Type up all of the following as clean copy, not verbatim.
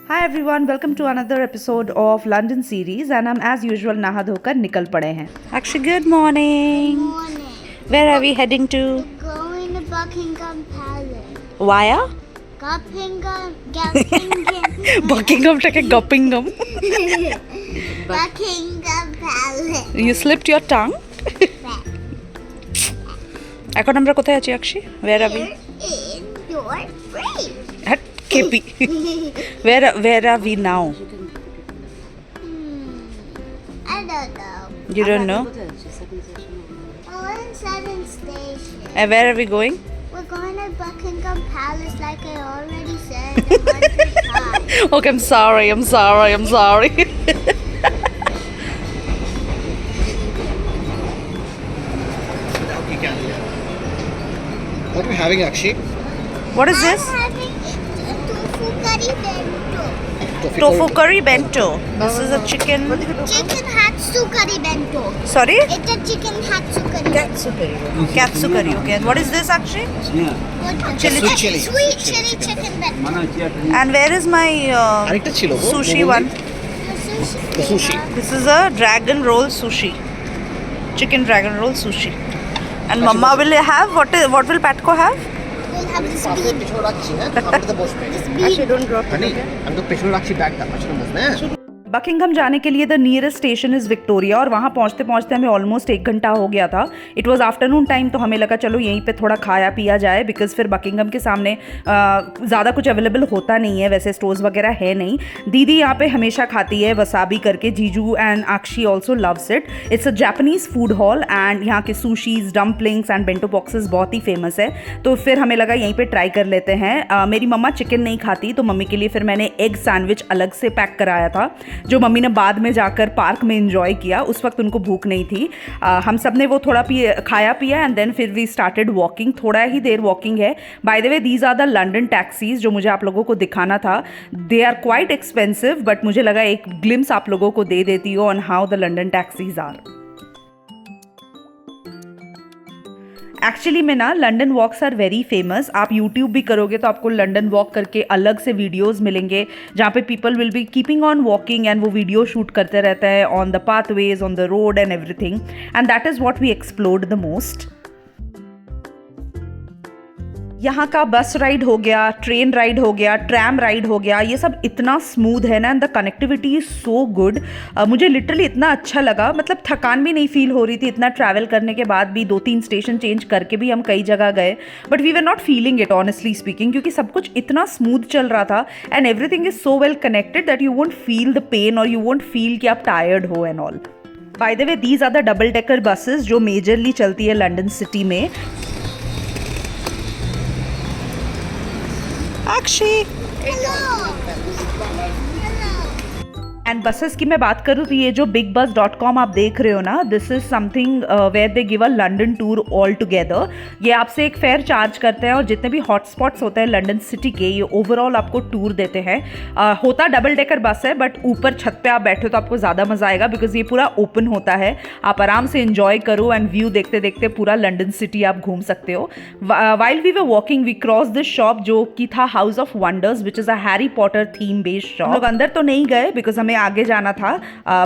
Hi everyone, welcome to another episode of London series and हम as usual नहा धोकर निकल पड़े हैं. Actually, good morning. Morning. Where are we heading to? We're going to Buckingham Palace. Via? Buckingham. Buckingham take Guppingham. Buckingham Palace. You slipped your tongue. এখন আমরা কোথায় আছি আকশি? Where are we? In your brain. At KP. Where are we now? I don't know. You don't know? We're in Southern Station. And where are we going? We're going to Buckingham Palace like I already said 100 times. Okay, I'm sorry. What are we having, Akshi? What is this? I'm having tofu curry bento. Tofu curry bento. This is a chicken. Chicken hatsu curry bento. Sorry? It's a chicken hatsu curry. Katsu curry. Okay. And what is this actually? Chili. Sweet chili chicken bento. And where is my আরেকটা ছিল গো, sushi momo one? The sushi. This is a dragon roll sushi. Chicken dragon roll sushi. And Mama will have what will Patko have? We'll have this পাশে bean. পেছনে রাখছি, হ্যাঁ? আমাদের বসবে। Actually, don't drop হানি, আমি তো পেছনে রাখছি ব্যাগটা, পেছনে বসবে, হ্যাঁ? बकिंगहम जाने के लिए the nearest station is Victoria और वहाँ पहुँचते पहुँचते हमें ऑलमोस्ट 1 घंटा हो गया था. इट वाज आफ्टरनून टाइम तो हमें लगा चलो यहीं पे थोड़ा खाया पिया जाए बिकॉज फिर बकिंगहम के सामने ज़्यादा कुछ अवेलेबल होता नहीं है, वैसे स्टोर्स वगैरह है नहीं. दीदी यहाँ पे हमेशा खाती है वसाबी करके. जीजू and Akshi also loves it. It's a Japanese food hall and यहाँ के सुशीज़, डम्पलिंग्स एंड बेंटो बॉक्सेस बहुत ही फेमस है. तो फिर हमें लगा यहीं पर ट्राई कर लेते हैं. मेरी मम्मा चिकन नहीं खाती तो मम्मी के लिए फिर मैंने एग सैंडविच अलग से पैक कराया था जो मम्मी ने बाद में जाकर पार्क में एंजॉय किया. उस वक्त उनको भूख नहीं थी. हम सब ने वो थोड़ा खाया पिया एंड देन फिर वी स्टार्टेड वॉकिंग. थोड़ा ही देर वॉकिंग है. By the way these are the London taxis जो मुझे आप लोगों को दिखाना था. They are quite expensive but मुझे लगा एक ग्लिम्स आप लोगों को दे देती हो on how the London taxis are. Actually में ना London walks are very famous. आप यूट्यूब भी करोगे तो आपको लंडन वॉक करके अलग से वीडियोस मिलेंगे जहाँ पे people will be keeping on walking and वो वीडियो शूट करते रहते हैं on the pathways, on the road and everything. And that is what we explored the most. यहाँ का बस राइड हो गया, ट्रेन राइड हो गया, ट्रैम राइड हो गया, ये सब इतना स्मूथ है ना and the connectivity is so good. मुझे लिटरली इतना अच्छा लगा. मतलब थकान भी नहीं फील हो रही थी इतना ट्रैवल करने के बाद भी. 2-3 स्टेशन चेंज करके भी हम कई जगह गए but we were not feeling it honestly speaking क्योंकि सब कुछ इतना स्मूथ चल रहा था and everything is so well connected that you won't feel the pain और यू वोंट फील कि आप टायर्ड हो and all. By the way these are the double decker buses जो मेजरली चलती है लंडन सिटी में. Akshi. Hello. एंड बसेस की मैं बात करूँ तो ये जो bigbus.com आप देख रहे हो ना, this is something where they give a London tour all together. ये आपसे एक फेयर चार्ज करते हैं और जितने भी हॉटस्पॉट्स होते हैं लंडन सिटी के ये ओवरऑल आपको टूर देते हैं. होता डबल डेकर बस है बट ऊपर छत पे आप बैठे तो आपको ज़्यादा मज़ा आएगा बिकॉज ये पूरा ओपन होता है. आप आराम से इन्जॉय करो एंड व्यू देखते देखते पूरा लंडन सिटी आप घूम सकते हो. While we were walking we cross this shop जो कि था House of Wonders which is a Harry Potter theme based shop. लोग अंदर तो नहीं गए बिकॉज हमें आगे जाना था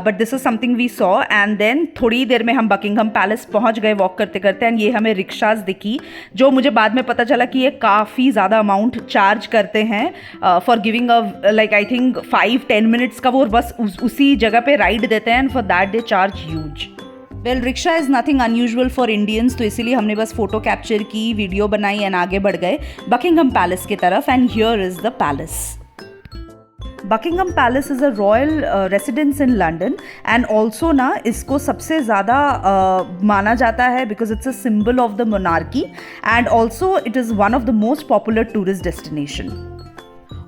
but this is something we saw. And then थोड़ी देर में हम बकिंगहम पैलेस पहुंच गए वॉक करते करते एंड ये हमें रिक्शाज दिखी जो मुझे बाद में पता चला कि ये काफ़ी ज़्यादा अमाउंट चार्ज करते हैं for giving a like I think 5-10 minutes का वो बस उसी जगह पे राइड देते हैं and for that they charge huge. Well rickshaw is nothing unusual for Indians तो इसीलिए हमने बस फोटो कैप्चर की, वीडियो बनाई एंड आगे बढ़ गए बकिंगहम पैलेस की तरफ. And here is the palace. Buckingham Palace is a royal residence in London and also ना इसको सबसे ज़्यादा माना जाता है because it's a symbol of the monarchy and also it is one of the most popular tourist destination.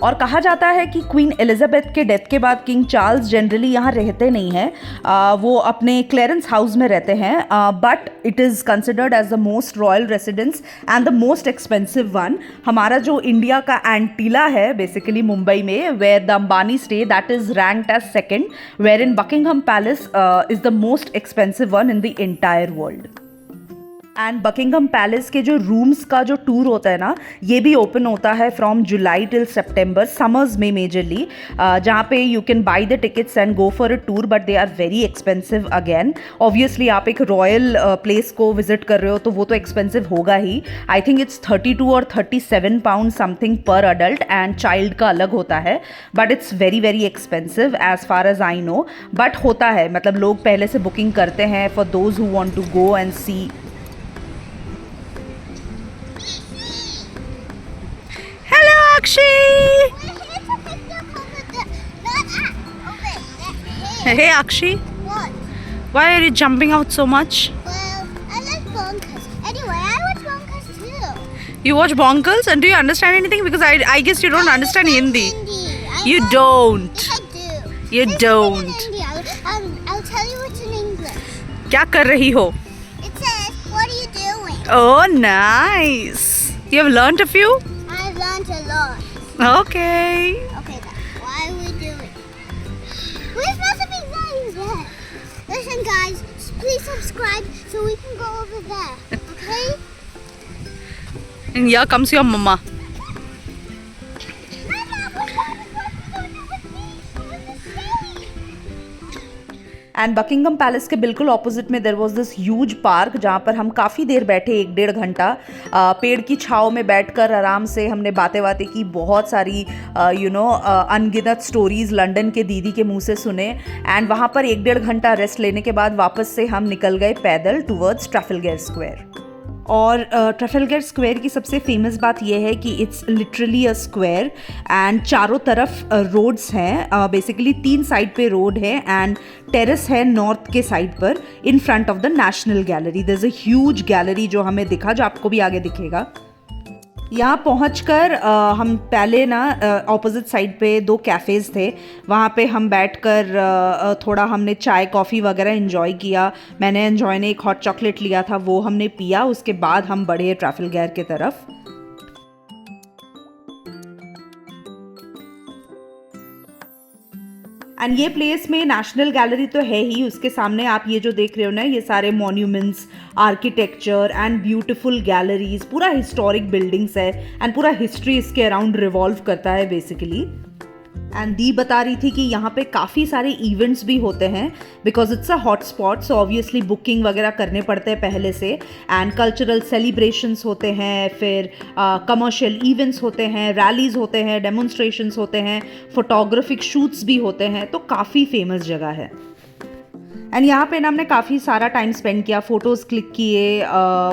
और कहा जाता है कि क्वीन एलिजाबेथ के डेथ के बाद किंग चार्ल्स जनरली यहाँ रहते नहीं हैं. वो अपने क्लेरेंस हाउस में रहते हैं but it is considered as the most royal residence and the most expensive one. हमारा जो इंडिया का एंटीला है बेसिकली मुंबई में where the Ambani stay that is ranked as second where in Buckingham Palace is the most expensive one in the entire world. And Buckingham Palace के जो rooms का जो tour होता है ना, ये भी ओपन होता है from July till September, summers में मेजरली, जहाँ पे you can buy the tickets and go for a tour, but they are very expensive again. Obviously आप एक रॉयल प्लेस को विजिट कर रहे हो तो वो तो एक्सपेंसिव होगा ही। आई थिंक इट्स 32 और 37 pound something per adult, and child का अलग होता है, but it's very very expensive as far as I know. But होता है, मतलब लोग पहले से बुकिंग करते हैं for those who want to go and see. Akshi! Hey Akshi, What? why are you jumping out so much? Well, I like bonkers. Anyway, I watch bonkers too. You watch Bonkers and do you understand anything? Because I guess you don't understand Hindi. I You watch- don't. Yes, I do. You Let's don't. speak in Hindi. I'll tell you what's in English. क्या कर रही हो? It says, "What are you doing?" Oh, nice. You have learnt a few? I've learned a lot. Okay. Okay, then. Why are we doing? We're supposed to be going there. Listen, guys. Please subscribe so we can go over there. Okay? And here comes your mama. And Buckingham Palace के बिल्कुल opposite में there was this huge park, जहाँ पर हम काफ़ी देर बैठे, 1-1.5 घंटा पेड़ की छाँव में बैठकर आराम से हमने बातें की, बहुत सारी अनगिनत स्टोरीज़ लंदन के दीदी के मुंह से सुने। एंड वहाँ पर 1-1.5 घंटा रेस्ट लेने के बाद वापस से हम निकल गए पैदल टूवर्ड्स ट्रैफलगर स्क्वायर। और ट्रैफलगर स्क्वायर की सबसे फेमस बात यह है कि it's literally a square and चारों तरफ रोड्स हैं, बेसिकली 3 साइड पे रोड है एंड टेरेस है नॉर्थ के साइड पर in front of the National Gallery. There is a huge gallery जो हमें दिखा, जो आपको भी आगे दिखेगा। यहाँ पहुँचकर हम पहले ना ऑपोजिट साइड पे 2 कैफ़ेज़ थे, वहाँ पे हम बैठकर थोड़ा हमने चाय कॉफ़ी वगैरह इन्जॉय किया। मैंने एन्जॉय ने एक हॉट चॉकलेट लिया था, वो हमने पिया। उसके बाद हम बढ़े ट्रैफलगर के तरफ। एंड ये प्लेस में नेशनल गैलरी तो है ही, उसके सामने आप ये जो देख रहे हो ना, ये सारे monuments, architecture and beautiful galleries, पूरा हिस्टोरिक बिल्डिंग्स है एंड पूरा हिस्ट्री इसके अराउंड रिवॉल्व करता है बेसिकली। एंड दी बता रही थी कि यहाँ पे काफ़ी सारे इवेंट्स भी होते हैं because it's a hot spot, so obviously booking वगैरह करने पड़ते हैं पहले से। एंड कल्चरल सेलिब्रेशंस होते हैं, फिर कमर्शियल इवेंट्स होते हैं, रैलीज होते हैं, डेमोन्स्ट्रेशंस होते हैं, फोटोग्राफिक शूट्स भी होते हैं, तो काफ़ी फेमस जगह है। एंड यहाँ पे ना हमने काफ़ी सारा टाइम स्पेंड किया, फ़ोटोज़ क्लिक किए,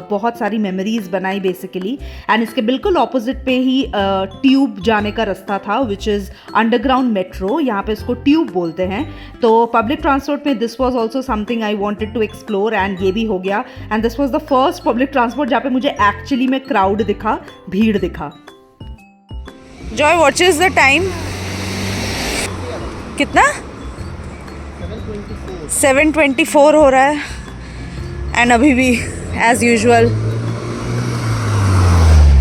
बहुत सारी मेमोरीज़ बनाई बेसिकली। एंड इसके बिल्कुल ऑपोजिट पे ही ट्यूब जाने का रास्ता था, विच इज़ अंडरग्राउंड मेट्रो, यहाँ पे इसको ट्यूब बोलते हैं। तो पब्लिक ट्रांसपोर्ट में this was also something I wanted to explore, and ये भी हो गया। And this was the first public transport जहाँ पे मुझे एक्चुअली में क्राउड दिखा, भीड़ दिखा। Joy, what is the time? कितना? 7:24 हो रहा है एंड अभी भी एज़ यूजुअल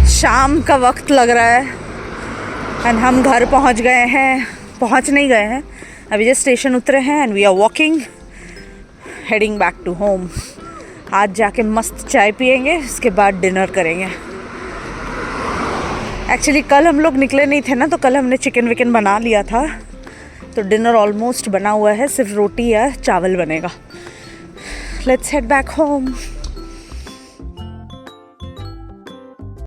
शाम का वक्त लग रहा है एंड हम घर पहुंच गए हैं, पहुंच नहीं गए हैं अभी, जस्ट स्टेशन उतरे हैं and we are walking heading back to home. आज जाके मस्त चाय पियेंगे, उसके बाद डिनर करेंगे। एक्चुअली कल हम लोग निकले नहीं थे ना, तो कल हमने चिकन विकन बना लिया था, तो डिनर ऑलमोस्ट बना हुआ है, सिर्फ रोटी या चावल बनेगा। Let's head back home.